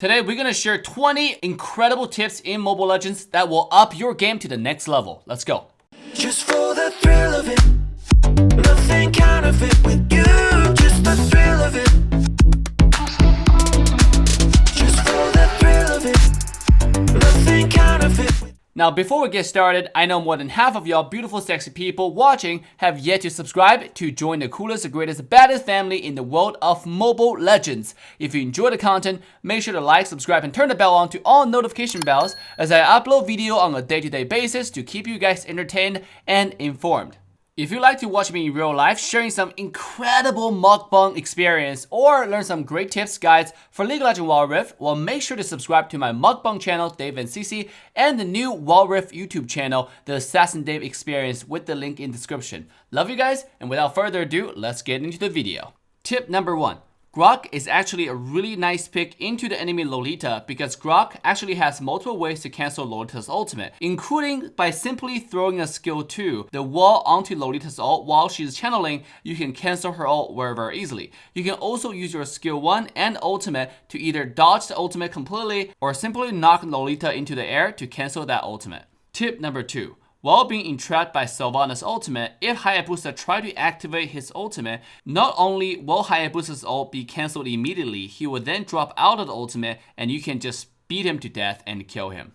Today, we're gonna share 20 incredible tips in Mobile Legends that will up your game to the next level. Let's go. Just for the thrill of it, nothing counterfeit with you, just the thrill of it. Just for the thrill of it, nothing counterfeit. Now, before we get started, I know more than half of y'all beautiful, sexy people watching have yet to subscribe to join the coolest, the greatest, baddest family in the world of Mobile Legends. If you enjoy the content, make sure to like, subscribe, and turn the bell on to all notification bells as I upload video on a day-to-day basis to keep you guys entertained and informed. If you like to watch me in real life, sharing some incredible mukbang experience or learn some great tips, guides for League of Legends Wild Rift, well, make sure to subscribe to my mukbang channel, Dave and CC, and the new Wild Rift YouTube channel, the AssassinDave Experience, with the link in description. Love you guys, and without further ado, let's get into the video. Tip number 1. Grock is actually a really nice pick into the enemy Lolita because Grock actually has multiple ways to cancel Lolita's ultimate, including by simply throwing a skill 2, the wall, onto Lolita's ult while she's channeling. You can cancel her ult very easily. You can also use your skill 1 and ultimate to either dodge the ultimate completely or simply knock Lolita into the air to cancel that ultimate. Tip number 2. While being entrapped by Silvana's ultimate, if Hayabusa tries to activate his ultimate, not only will Hayabusa's ult be cancelled immediately, he will then drop out of the ultimate and you can just beat him to death and kill him.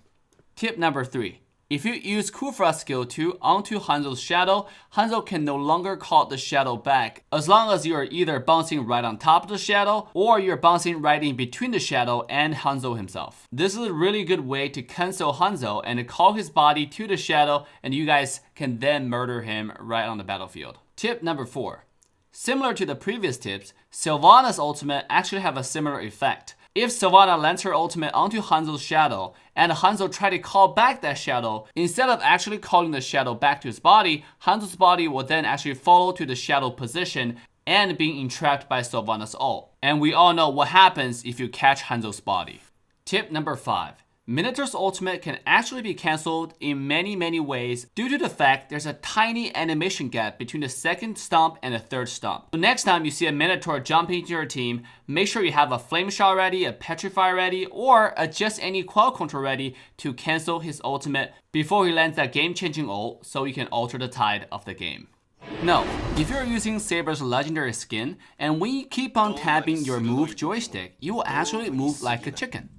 Tip number 3. If you use Khufra's skill 2 onto Hanzo's shadow, Hanzo can no longer call the shadow back, as long as you are either bouncing right on top of the shadow or you're bouncing right in between the shadow and Hanzo himself. This is a really good way to cancel Hanzo and to call his body to the shadow, and you guys can then murder him right on the battlefield. Tip number 4. Similar to the previous tips, Silvana's ultimate actually have a similar effect. If Silvana lands her ultimate onto Hanzo's shadow, and Hanzo tries to call back that shadow, instead of actually calling the shadow back to his body, Hanzo's body will then actually follow to the shadow position and being entrapped by Silvana's ult. And we all know what happens if you catch Hanzo's body. Tip number 5. Minotaur's ultimate can actually be cancelled in many ways due to the fact there's a tiny animation gap between the second stomp and the third stomp. So next time you see a Minotaur jumping into your team, make sure you have a flame shot ready, a petrify ready, or a just any quell control ready to cancel his ultimate before he lands that game-changing ult so you can alter the tide of the game. No, if you're using Saber's legendary skin and when you keep on tapping your move joystick, you will actually move like a chicken.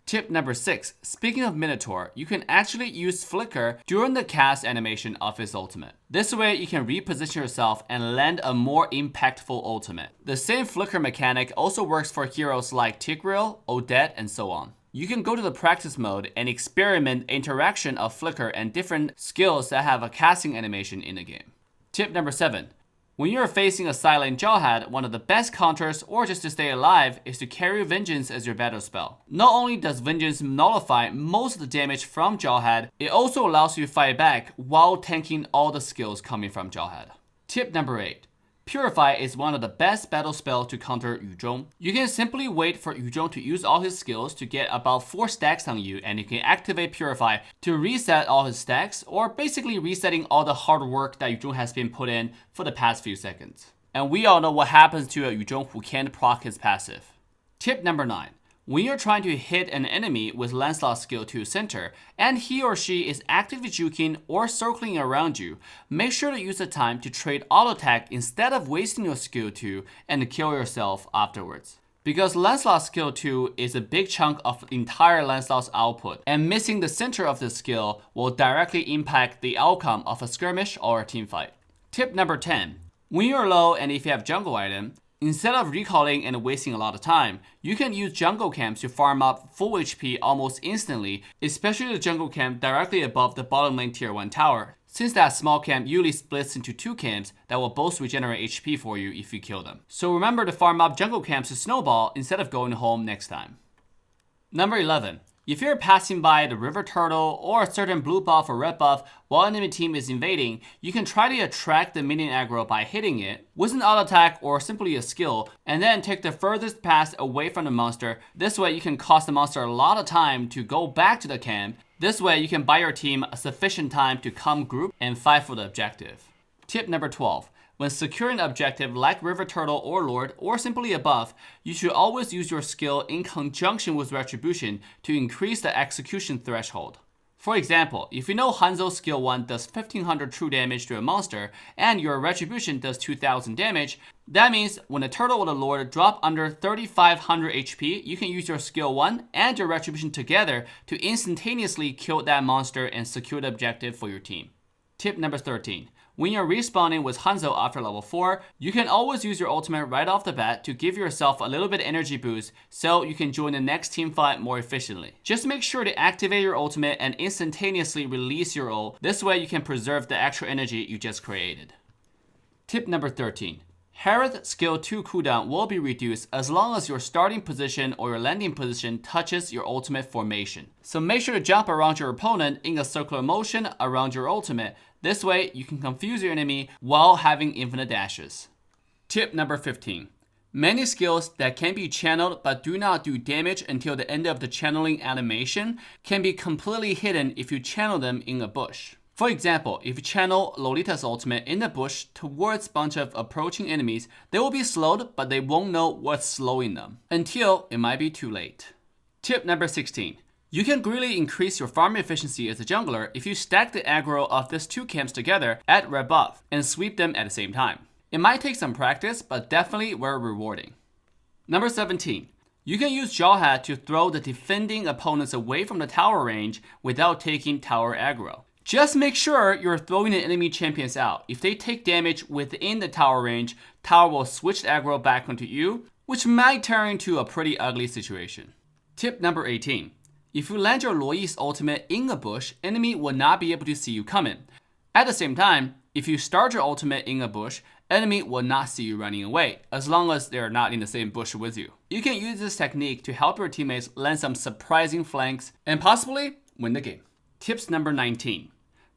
Tip number 6. Speaking of Minotaur, you can actually use Flicker during the cast animation of his ultimate. This way you can reposition yourself and land a more impactful ultimate. The same Flicker mechanic also works for heroes like Tick Dmg, Odette, and so on. You can go to the practice mode and experiment interaction of Flicker and different skills that have a casting animation in the game. Tip number 7. When you're facing a silent Jawhead, one of the best counters or just to stay alive is to carry Vengeance as your battle spell. Not only does Vengeance nullify most of the damage from Jawhead, it also allows you to fight back while tanking all the skills coming from Jawhead. Tip number 8. Purify is one of the best battle spells to counter Zhong. You can simply wait for Zhong to use all his skills to get about 4 stacks on you, and you can activate Purify to reset all his stacks, or basically resetting all the hard work that Zhong has been put in for the past few seconds. And we all know what happens to a Zhong who can't proc his passive. Tip number 9. When you're trying to hit an enemy with Lancelot's skill 2 center, and he or she is actively juking or circling around you, make sure to use the time to trade auto attack instead of wasting your skill 2 and kill yourself afterwards. Because Lancelot's skill 2 is a big chunk of entire Lancelot's output, and missing the center of the skill will directly impact the outcome of a skirmish or a teamfight. Tip number 10. When you're low and if you have jungle item, instead of recalling and wasting a lot of time, you can use jungle camps to farm up full HP almost instantly, especially the jungle camp directly above the bottom lane tier 1 tower, since that small camp usually splits into 2 camps that will both regenerate HP for you if you kill them. So remember to farm up jungle camps to snowball instead of going home next time. Number 11. If you're passing by the river turtle or a certain blue buff or red buff while enemy team is invading, you can try to attract the minion aggro by hitting it with an auto attack or simply a skill, and then take the furthest pass away from the monster. This way you can cost the monster a lot of time to go back to the camp, This way, you can buy your team a sufficient time to come group and fight for the objective. Tip number 12. When securing an objective like River Turtle or Lord, or simply above, you should always use your skill in conjunction with Retribution to increase the execution threshold. For example, if you know Hanzo's skill 1 does 1500 true damage to a monster, and your Retribution does 2000 damage, that means when the Turtle or the Lord drop under 3500 HP, you can use your skill 1 and your Retribution together to instantaneously kill that monster and secure the objective for your team. Tip number 13. When you're respawning with Hanzo after level 4, you can always use your ultimate right off the bat to give yourself a little bit energy boost so you can join the next team fight more efficiently. Just make sure to activate your ultimate and instantaneously release your ult. This way you can preserve the extra energy you just created. Tip number 13. Harith's skill 2 cooldown will be reduced as long as your starting position or your landing position touches your ultimate formation. So make sure to jump around your opponent in a circular motion around your ultimate. This way, you can confuse your enemy while having infinite dashes. Tip number 15. Many skills that can be channeled but do not do damage until the end of the channeling animation can be completely hidden if you channel them in a bush. For example, if you channel Lolita's ultimate in the bush towards a bunch of approaching enemies, they will be slowed, but they won't know what's slowing them until it might be too late. Tip number 16. You can greatly increase your farm efficiency as a jungler if you stack the aggro of these two camps together at red buff and sweep them at the same time. It might take some practice, but definitely very rewarding. Number 17. You can use Jawhead to throw the defending opponents away from the tower range without taking tower aggro. Just make sure you're throwing the enemy champions out. If they take damage within the tower range, tower will switch the aggro back onto you, which might turn into a pretty ugly situation. Tip number 18. If you land your Luo Yi's ultimate in a bush, enemy will not be able to see you coming. At the same time, if you start your ultimate in a bush, enemy will not see you running away, as long as they're not in the same bush with you. You can use this technique to help your teammates land some surprising flanks and possibly win the game. Tips number 19.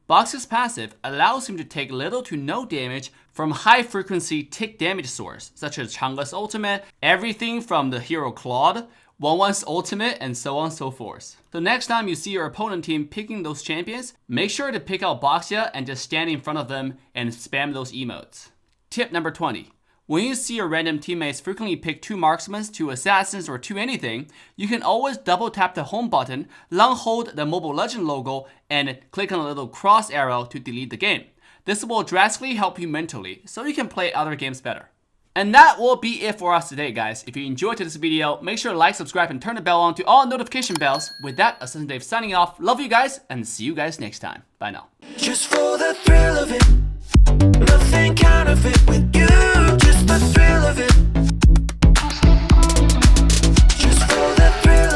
Box's passive allows him to take little to no damage from high-frequency tick damage source, such as Chang'e's ultimate, everything from the hero Claude, 1-1's ultimate, and so on and so forth. So next time you see your opponent team picking those champions, make sure to pick out Boxia and just stand in front of them and spam those emotes. Tip number 20. When you see your random teammates frequently pick 2 marksmen, 2 assassins, or 2 anything, you can always double tap the home button, long hold the Mobile Legend logo, and click on a little cross arrow to delete the game. This will drastically help you mentally, so you can play other games better. And that will be it for us today, guys. If you enjoyed this video, make sure to like, subscribe, and turn the bell on to all notification bells. With that, AssassinDave signing off. Love you guys, and see you guys next time. Bye now. Just for the thrill of it.